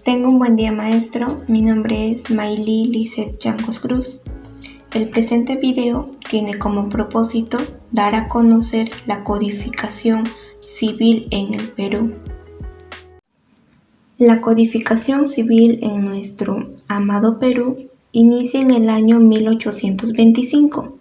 Tengo un buen día, maestro. Mi nombre es Mayli Lizeth Llancos Cruz. El presente video tiene como propósito dar a conocer la codificación civil en el Perú. La codificación civil en nuestro amado Perú inicia en el año 1825,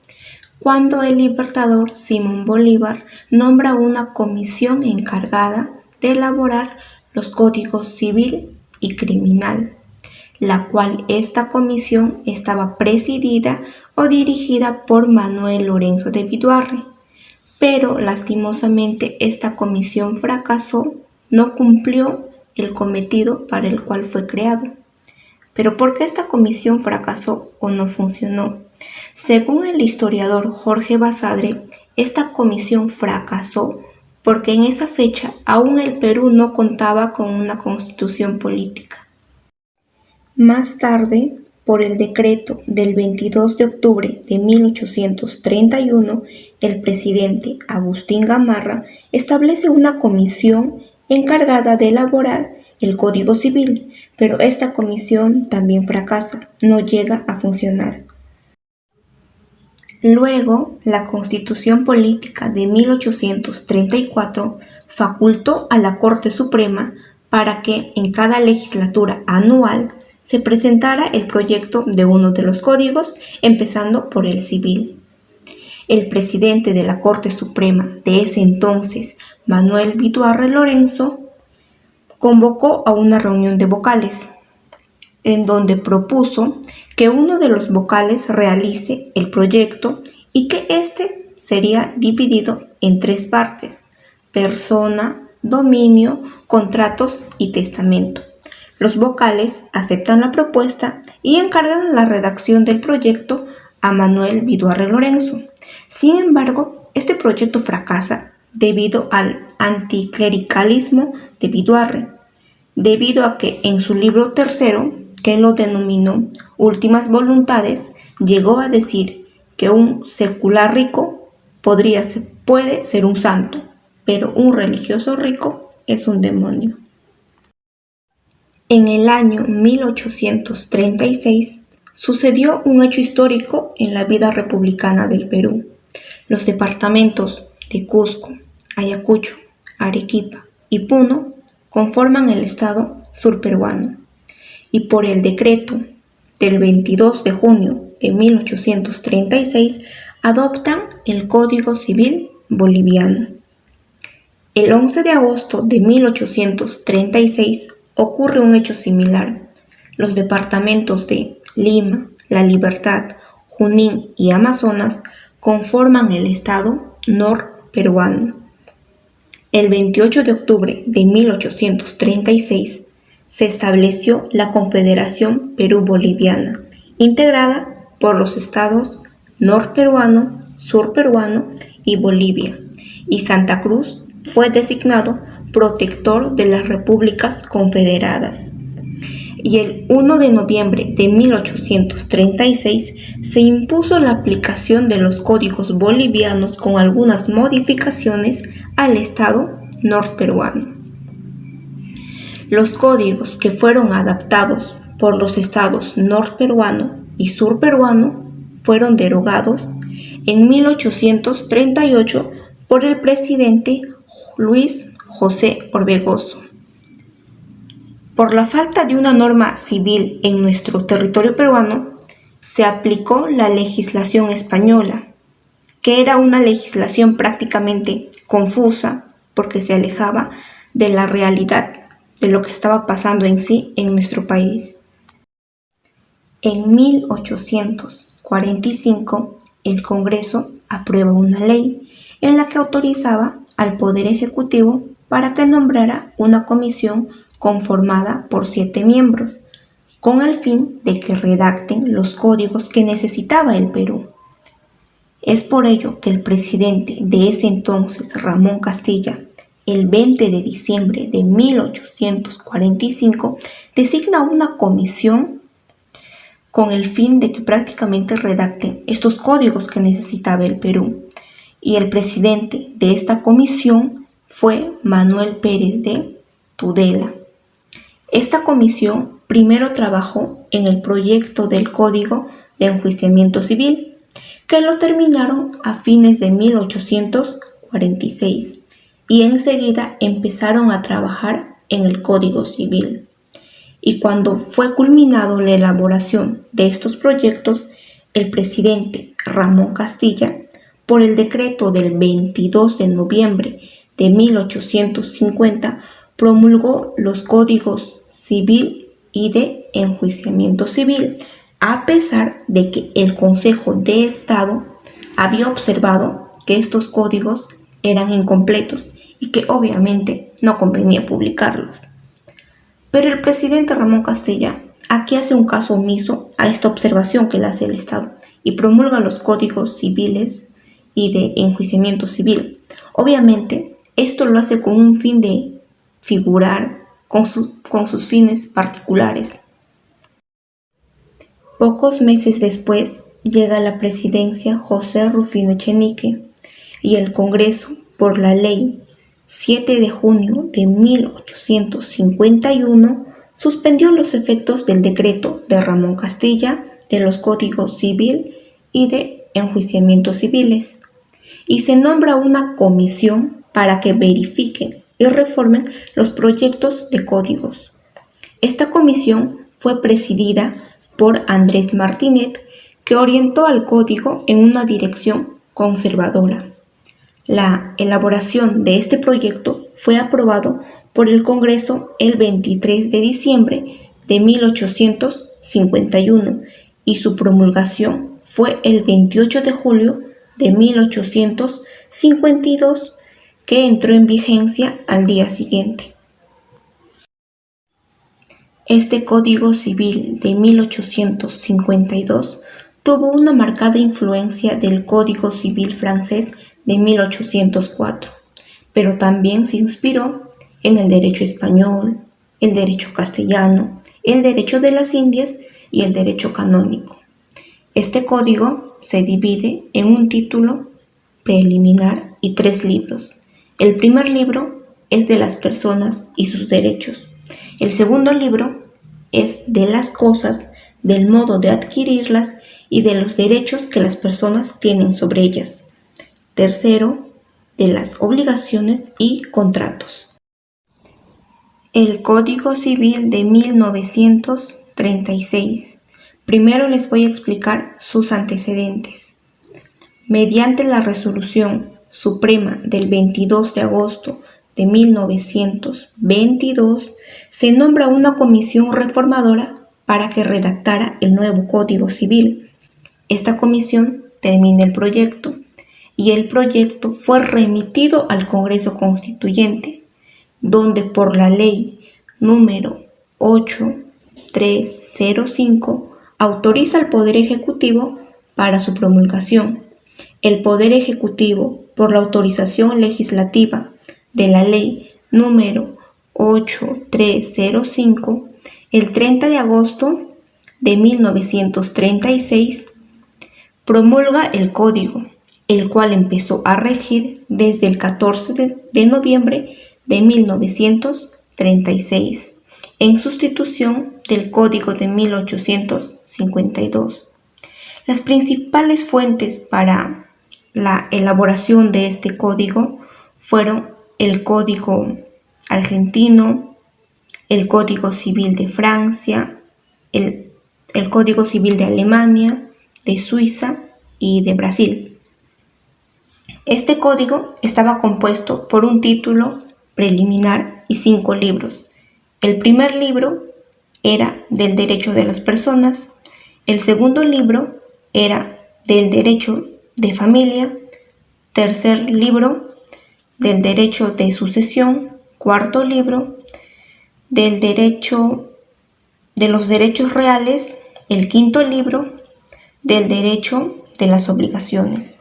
cuando el libertador Simón Bolívar nombra una comisión encargada de elaborar los códigos civil y criminal, la cual esta comisión estaba presidida o dirigida por Manuel Lorenzo de Viduarre, pero lastimosamente esta comisión fracasó, no cumplió el cometido para el cual fue creado. ¿Pero por qué esta comisión fracasó o no funcionó? Según el historiador Jorge Basadre, esta comisión fracasó porque en esa fecha aún el Perú no contaba con una constitución política. Más tarde, por el decreto del 22 de octubre de 1831, el presidente Agustín Gamarra establece una comisión encargada de elaborar el Código Civil, pero esta comisión también fracasa, no llega a funcionar. Luego, la Constitución Política de 1834 facultó a la Corte Suprema para que en cada legislatura anual se presentara el proyecto de uno de los códigos, empezando por el civil. El presidente de la Corte Suprema de ese entonces, Manuel Viduarre Lorenzo, convocó a una reunión de vocales, en donde propuso que uno de los vocales realice el proyecto y que éste sería dividido en 3 partes: persona, dominio, contratos y testamento. Los vocales aceptan la propuesta y encargan la redacción del proyecto a Manuel Viduarre Lorenzo. Sin embargo, este proyecto fracasa debido al anticlericalismo de Viduarre, debido a que en su libro tercero, que lo denominó Últimas Voluntades, llegó a decir que un secular rico puede ser un santo, pero un religioso rico es un demonio. En el año 1836 sucedió un hecho histórico en la vida republicana del Perú. Los departamentos de Cusco, Ayacucho, Arequipa y Puno conforman el estado surperuano, y por el decreto del 22 de junio de 1836 adoptan el Código Civil boliviano. El 11 de agosto de 1836 ocurre un hecho similar. Los departamentos de Lima, La Libertad, Junín y Amazonas conforman el estado norperuano. El 28 de octubre de 1836 se estableció la Confederación Perú-Boliviana, integrada por los estados norperuano, surperuano y Bolivia, y Santa Cruz fue designado protector de las repúblicas confederadas. Y el 1 de noviembre de 1836 se impuso la aplicación de los códigos bolivianos con algunas modificaciones al estado norperuano. Los códigos que fueron adaptados por los estados norperuano y surperuano fueron derogados en 1838 por el presidente Luis José Orbegoso. Por la falta de una norma civil en nuestro territorio peruano, se aplicó la legislación española, que era una legislación prácticamente confusa porque se alejaba de la realidad de lo que estaba pasando en sí en nuestro país. En 1845, el Congreso aprueba una ley en la que autorizaba al Poder Ejecutivo para que nombrara una comisión conformada por 7 miembros, con el fin de que redacten los códigos que necesitaba el Perú. Es por ello que el presidente de ese entonces, Ramón Castilla, el 20 de diciembre de 1845, designa una comisión con el fin de que prácticamente redacten estos códigos que necesitaba el Perú. Y el presidente de esta comisión fue Manuel Pérez de Tudela. Esta comisión primero trabajó en el proyecto del Código de Enjuiciamiento Civil, que lo terminaron a fines de 1846, y enseguida empezaron a trabajar en el Código Civil. Y cuando fue culminado la elaboración de estos proyectos, el presidente Ramón Castilla, por el decreto del 22 de noviembre de 1850, promulgó los códigos civil y de enjuiciamiento civil, a pesar de que el Consejo de Estado había observado que estos códigos eran incompletos y que obviamente no convenía publicarlos. Pero el presidente Ramón Castilla aquí hace un caso omiso a esta observación que le hace el Estado y promulga los códigos civiles y de enjuiciamiento civil. Obviamente, esto lo hace con un fin de figurar con sus fines particulares. Pocos meses después llega a la presidencia José Rufino Echenique y el Congreso, por la ley 7 de junio de 1851, suspendió los efectos del decreto de Ramón Castilla de los códigos civil y de enjuiciamiento civiles, y se nombra una comisión para que verifiquen y reformen los proyectos de códigos. Esta comisión fue presidida por Andrés Martinet, que orientó al código en una dirección conservadora. La elaboración de este proyecto fue aprobado por el Congreso el 23 de diciembre de 1851 y su promulgación fue el 28 de julio de 1852, que entró en vigencia al día siguiente. Este Código Civil de 1852 tuvo una marcada influencia del Código Civil francés de 1804, pero también se inspiró en el derecho español, el derecho castellano, el derecho de las Indias y el derecho canónico. Este código se divide en un título preliminar y 3 libros. El primer libro es de las personas y sus derechos. El segundo libro es de las cosas, del modo de adquirirlas y de los derechos que las personas tienen sobre ellas. Tercero, de las obligaciones y contratos. El Código Civil de 1936. Primero les voy a explicar sus antecedentes. Mediante la Resolución Suprema del 22 de agosto de 1922, se nombra una comisión reformadora para que redactara el nuevo Código Civil. Esta comisión termina el proyecto y el proyecto fue remitido al Congreso Constituyente, donde por la ley número 8305 autoriza al Poder Ejecutivo para su promulgación. El Poder Ejecutivo, por la autorización legislativa de la ley número 8305, el 30 de agosto de 1936, promulga el Código, el cual empezó a regir desde el 14 de noviembre de 1936, en sustitución del Código de 1852. Las principales fuentes para la elaboración de este código fueron el Código argentino, el Código Civil de Francia, el Código Civil de Alemania, de Suiza y de Brasil. Este código estaba compuesto por un título preliminar y 5 libros. El primer libro era del derecho de las personas, el segundo libro era del derecho de familia, tercer libro del derecho de sucesión, cuarto libro del derecho de los derechos reales, el quinto libro del derecho de las obligaciones.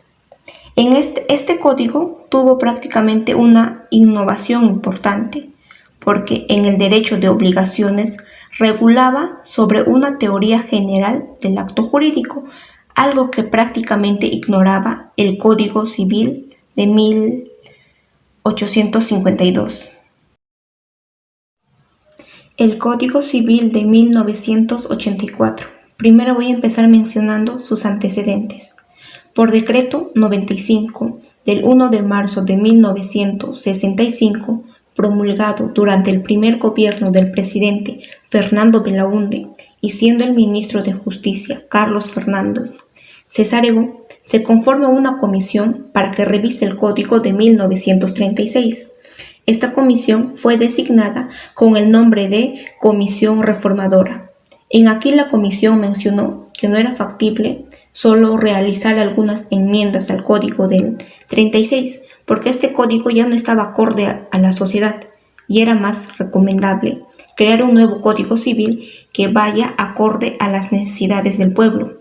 En este código tuvo prácticamente una innovación importante, porque en el derecho de obligaciones regulaba sobre una teoría general del acto jurídico, algo que prácticamente ignoraba el Código Civil de 1852. El Código Civil de 1984. Primero voy a empezar mencionando sus antecedentes. Por decreto 95 del 1 de marzo de 1965, promulgado durante el primer gobierno del presidente Fernando Belaúnde y siendo el ministro de Justicia Carlos Fernández Cesárego, se conforma una comisión para que revise el Código de 1936. Esta comisión fue designada con el nombre de Comisión Reformadora. En aquí la comisión mencionó que no era factible solo realizar algunas enmiendas al Código del 36, porque este código ya no estaba acorde a la sociedad y era más recomendable crear un nuevo Código Civil que vaya acorde a las necesidades del pueblo.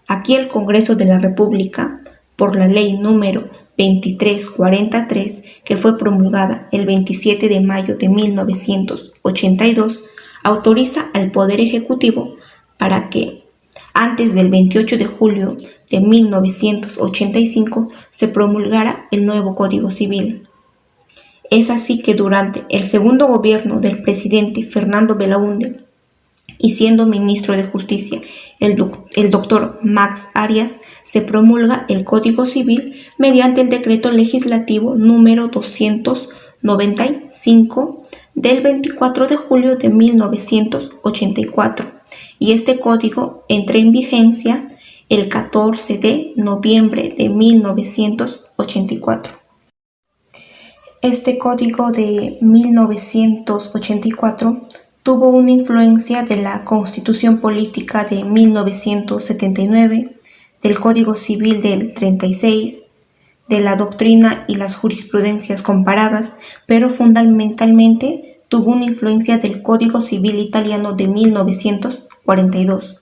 Aquí el Congreso de la República, por la ley número 2343, que fue promulgada el 27 de mayo de 1982, autoriza al Poder Ejecutivo para que, antes del 28 de julio de 1985, se promulgara el nuevo Código Civil. Es así que durante el segundo gobierno del presidente Fernando Belaúnde, y siendo ministro de Justicia el doctor Max Arias, se promulga el Código Civil mediante el decreto legislativo número 295 del 24 de julio de 1984, y este código entra en vigencia el 14 de noviembre de 1984. Este código de 1984 tuvo una influencia de la Constitución Política de 1979, del Código Civil del 36, de la doctrina y las jurisprudencias comparadas, pero fundamentalmente tuvo una influencia del Código Civil italiano de 1942.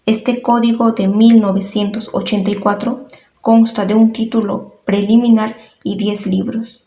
Este código de 1984 consta de un título preliminar y 10 libros.